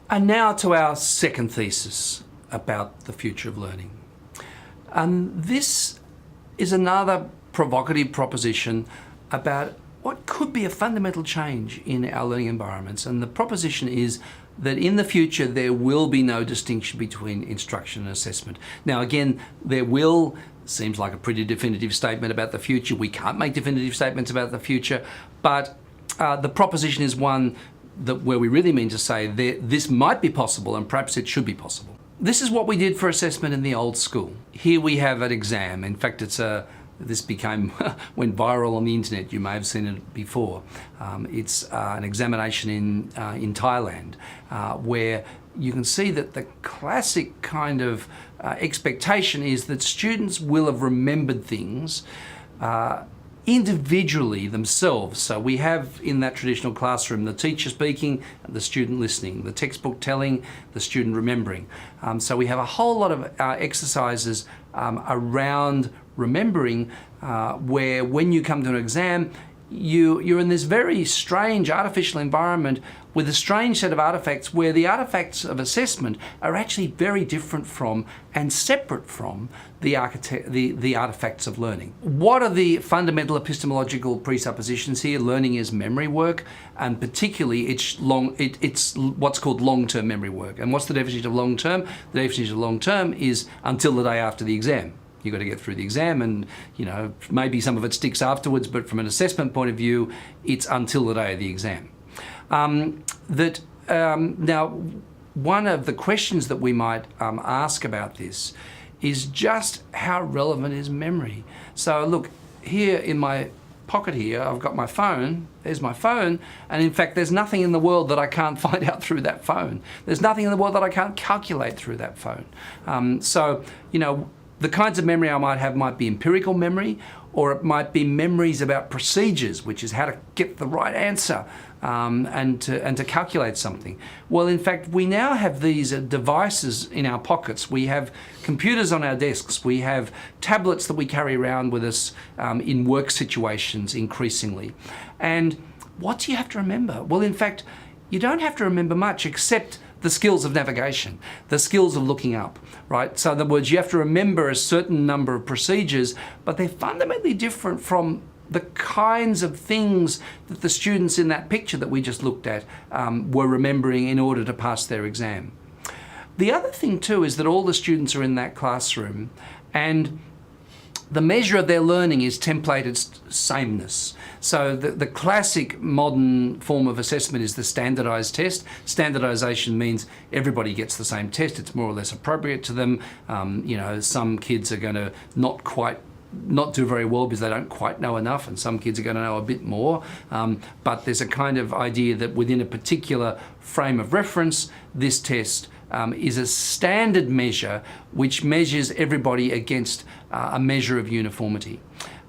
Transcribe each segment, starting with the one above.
And now to our second thesis about the future of learning. This is another provocative proposition about what could be a fundamental change in our learning environments. And the proposition is that in the future there will be no distinction between instruction and assessment. Now again, seems like a pretty definitive statement about the future. We can't make definitive statements about the future, but the proposition is one where we really mean to say that this might be possible and perhaps it should be possible. This is what we did for assessment in the old school. Here we have an exam. In fact, this went viral on the internet. You may have seen it before. It's an examination in Thailand where you can see that the classic kind of expectation is that students will have remembered things individually themselves. So we have in that traditional classroom the teacher speaking, the student listening, the textbook telling, the student remembering. So we have a whole lot of exercises around remembering where when you come to an exam, you're in this very strange artificial environment with a strange set of artifacts where the artifacts of assessment are actually very different from and separate from the artifacts of learning. What are the fundamental epistemological presuppositions here? Learning is memory work, and particularly it's what's called long-term memory work. And what's the definition of long-term? The definition of long-term is until the day after the exam. You've got to get through the exam and, maybe some of it sticks afterwards, but from an assessment point of view, it's until the day of the exam. Now, one of the questions that we might ask about this is just how relevant is memory? So look, here in my pocket here, I've got my phone, there's my phone, and in fact there's nothing in the world that I can't find out through that phone. There's nothing in the world that I can't calculate through that phone. The kinds of memory I might have might be empirical memory, or it might be memories about procedures, which is how to get the right answer and to calculate something. Well, in fact, we now have these devices in our pockets. We have computers on our desks. We have tablets that we carry around with us in work situations increasingly. And what do you have to remember? Well, in fact, you don't have to remember much except the skills of navigation, the skills of looking up, right? So in other words, you have to remember a certain number of procedures, but they're fundamentally different from the kinds of things that the students in that picture that we just looked at were remembering in order to pass their exam. The other thing too is that all the students are in that classroom, and the measure of their learning is templated sameness. So the classic modern form of assessment is the standardized test. Standardization means everybody gets the same test. It's more or less appropriate to them. Some kids are going to not do very well because they don't quite know enough, and some kids are going to know a bit more. But there's a kind of idea that within a particular frame of reference, this test is a standard measure which measures everybody against a measure of uniformity.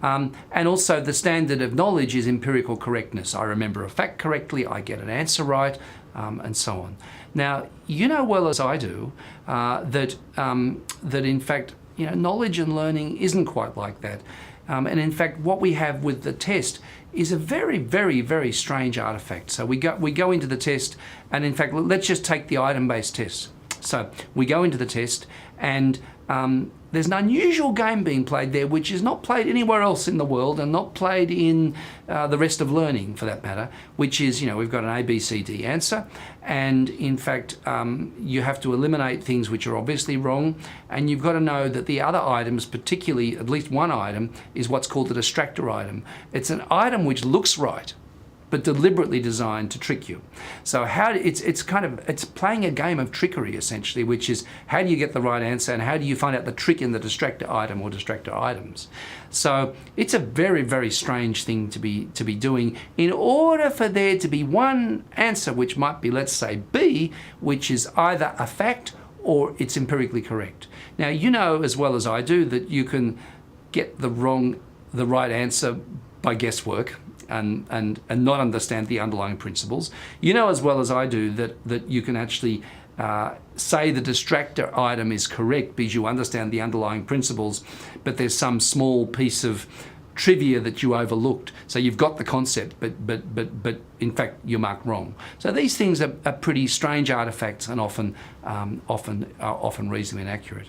And also the standard of knowledge is empirical correctness. I remember a fact correctly, I get an answer right, and so on. Now, you know well as I do that in fact, knowledge and learning isn't quite like that. And in fact, what we have with the test is a very, very, very strange artifact. So we go into the test, and in fact, let's just take the item-based test. So we go into the test, and there's an unusual game being played there, which is not played anywhere else in the world and not played in the rest of learning for that matter, which is, we've got an A, B, C, D answer. And in fact, you have to eliminate things which are obviously wrong. And you've got to know that the other items, particularly at least one item, is what's called a distractor item. It's an item which looks right, but deliberately designed to trick you. So it's playing a game of trickery essentially, which is how do you get the right answer and how do you find out the trick in the distractor item or distractor items. So it's a very, very strange thing to be doing in order for there to be one answer which might be, let's say, B, which is either a fact or it's empirically correct. Now, you know as well as I do that you can get the right answer by guesswork and not understand the underlying principles. You know as well as I do that you can actually say the distractor item is correct because you understand the underlying principles, but there's some small piece of trivia that you overlooked. So you've got the concept, but in fact you're marked wrong. So these things are pretty strange artifacts and often reasonably inaccurate.